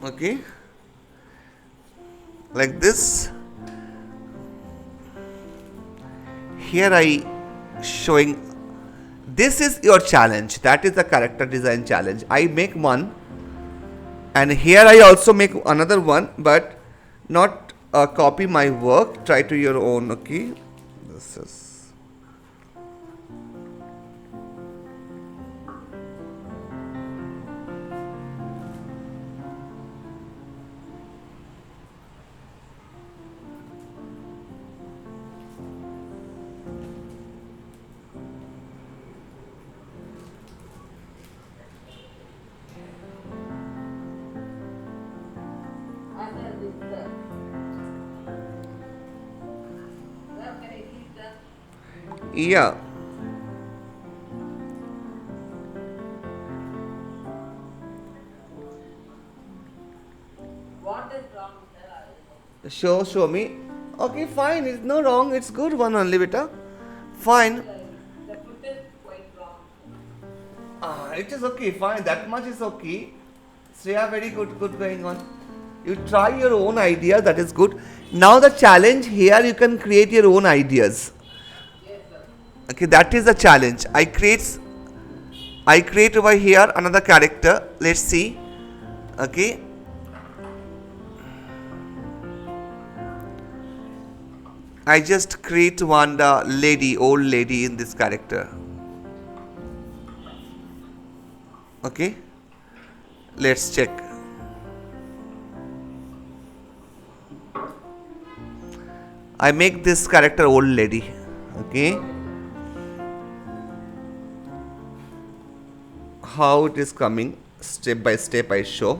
Okay, like this. Here I showing, this is your challenge, that is the character design challenge. I make one, and here I also make another one, but not copy my work, try to your own. Okay, this is, yeah. Show me. Okay, fine. It's no wrong. It's good one only, beta. Fine. It is okay. Fine. That much is okay. Shreya, very good. Good going on. You try your own idea. That is good. Now the challenge here, you can create your own ideas. Okay, that is the challenge. I create over here another character. Let's see. Okay. I just create one lady, old lady in this character. Okay. Let's check. I make this character old lady. Okay. How it is coming step by step I show.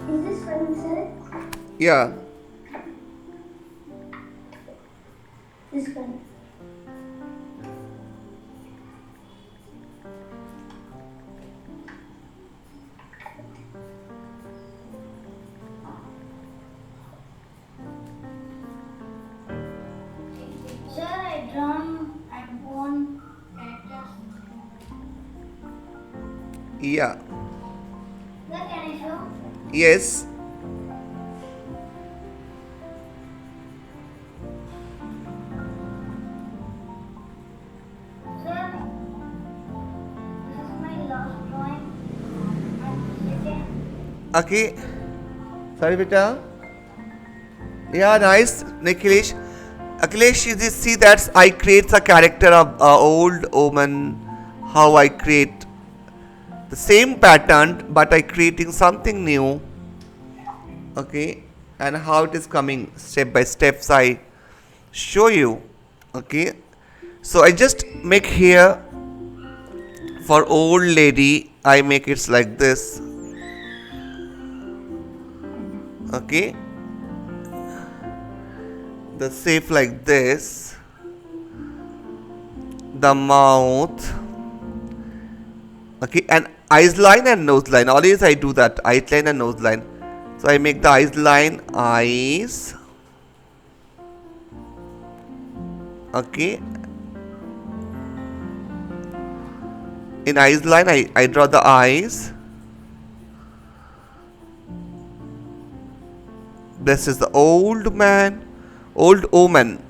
Is this one, sir? Yeah. This one. Sir, I drawn and one characters. Yeah. Sir, can I show? Yes. Sir, this is my last drawing. And second. Okay. Sorry, beta. Yeah, nice, Nikhilesh. Akhilesh, you just see that I create a character of old woman. How I create the same pattern, but I creating something new. Okay, and how it is coming step by steps. I show you. Okay, so I just make here for old lady. I make it like this. Okay, the shape like this, the mouth. Okay, and eyes line and nose line, always I do that, eyes line and nose line. So I make the eyes line, eyes. Okay, in eyes line I draw the eyes. This is the old man, old woman.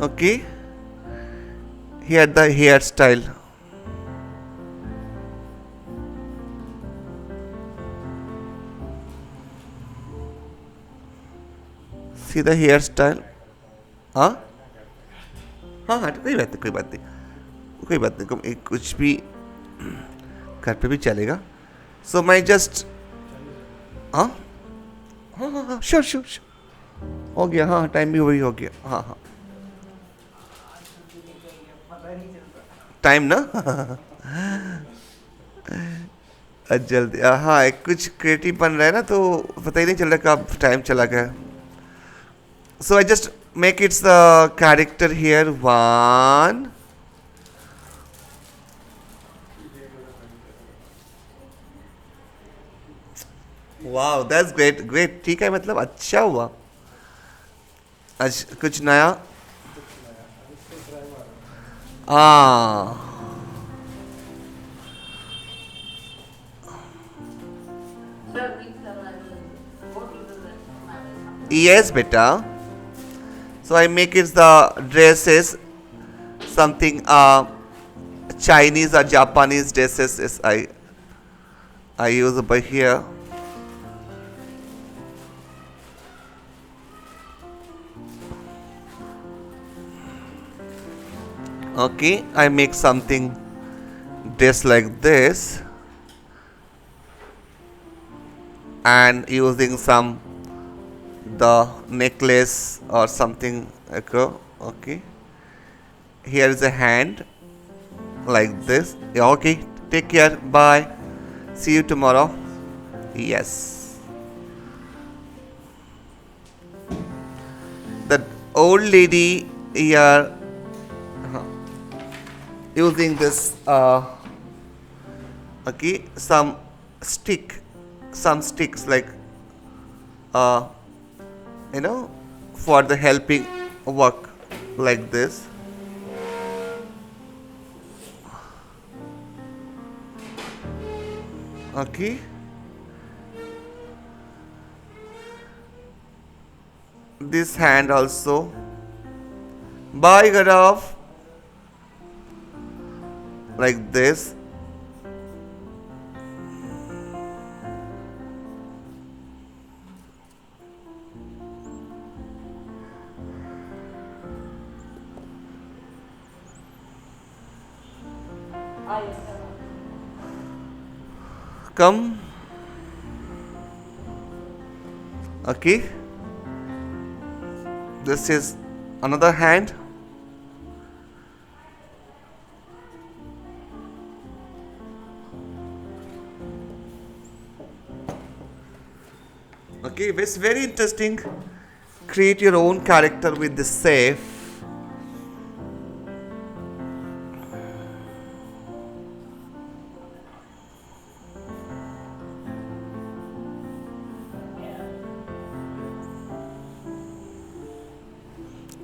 Okay, here the hairstyle. See the hairstyle. हाँ हाँ हाँ, कोई बात नहीं, कोई बात नहीं, कोई बात नहीं, कुछ भी घर पे भी चलेगा. सो मैं जस्ट, हाँ हाँ हाँ हाँ, श्योर श्योर श्योर, हो गया. हाँ, टाइम भी वही हो गया. हाँ हाँ, टाइम ना. जल्दी हाँ एक कुछ क्रिएटिव बन रहा है ना तो पता ही नहीं चल रहा कब टाइम चला गया. So I just make its character here one. Wow, that's great, great. ठीक है मतलब अच्छा हुआ. आज कुछ नया. Ah, yes, beta. So I make it the dresses something Chinese or Japanese dresses is I use over here. Okay, I make something dress like this and using some the necklace or something okay. Here is a hand like this. Yeah, okay, take care, bye, see you tomorrow. Yes, the old lady here using this okay some sticks like uh, you know for the helping work like this. Okay, this hand also. Bye, Garav. Like this. Come. Okay. This is another hand. Okay, it's very interesting. Create your own character with this safe.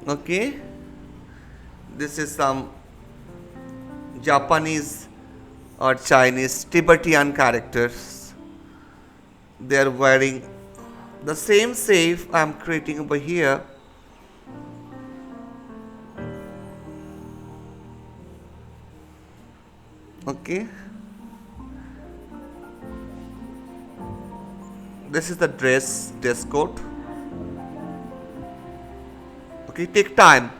Okay, this is some Japanese or Chinese Tibetan characters. They are wearing the same safe I am creating over here. Okay, this is the dress code. Okay, take time.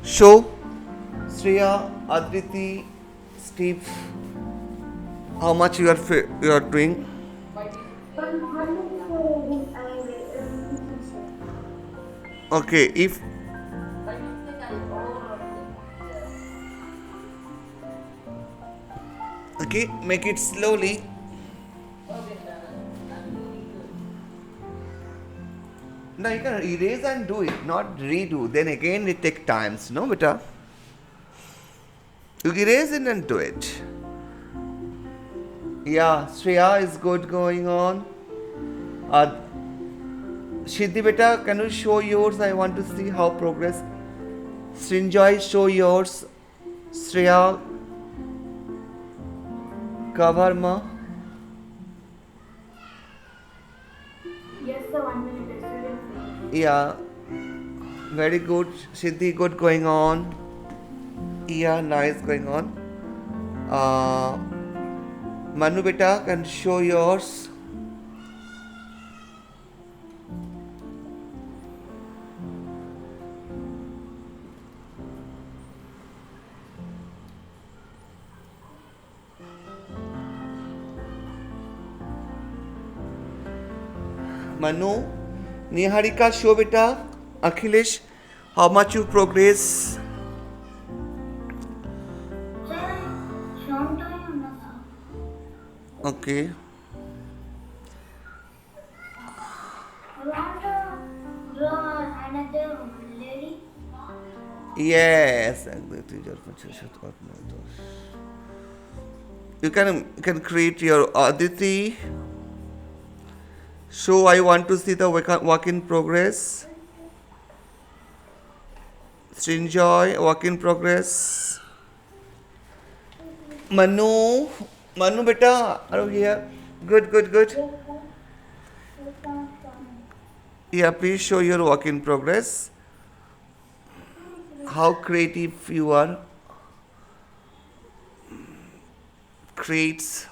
Show Shreya, Adriti, Steve, how much you are doing. But one thing Okay, if okay, make it slowly. No, you can erase and do it, not redo. Then again, it take times, no, beta. You erase it and do it. Yeah, Shreya is good going on. Siddhi beta, can you show yours? I want to see how progress. Srinjoy, show yours. Shreya, cover ma. yes, sir, 1 minute is Yeah, very good. Siddhi, good going on. Yeah, nice going on. Manu beta, can show yours. Manu, Niharika, show beta. Akhilesh, how much you progress? Sir, shown to you, no, sir. Okay. Yes. You can create your Aditi. So I want to see the work in progress. Srinjoy, work in progress. Manu, Manu beta, are you here? Good, good, good. Yes, sir. Yes, sir. Fine. Yeah, please show your work in progress. How creative you are. Creates.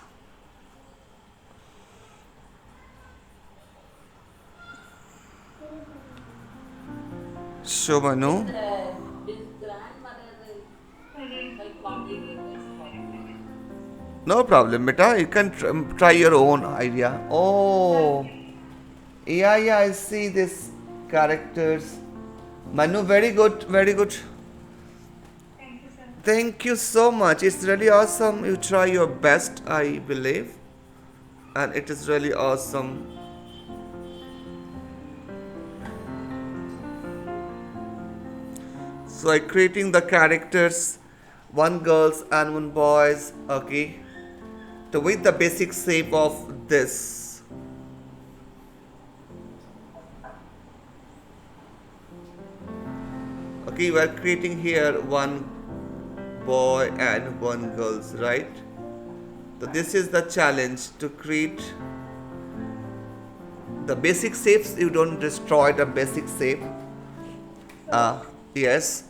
Show Manu. His grandmother is like complicated for him. No problem, beta. You can try your own idea. Oh, yeah, yeah. I see this characters. Manu, very good, very good. Thank you, sir. Thank you so much. It's really awesome. You try your best, I believe, and it is really awesome. So I creating the characters, one girls and one boys. Okay, so with the basic shape of this. Okay, we are creating here one boy and one girls, right? So this is the challenge to create the basic shapes. You don't destroy the basic shape. Yes.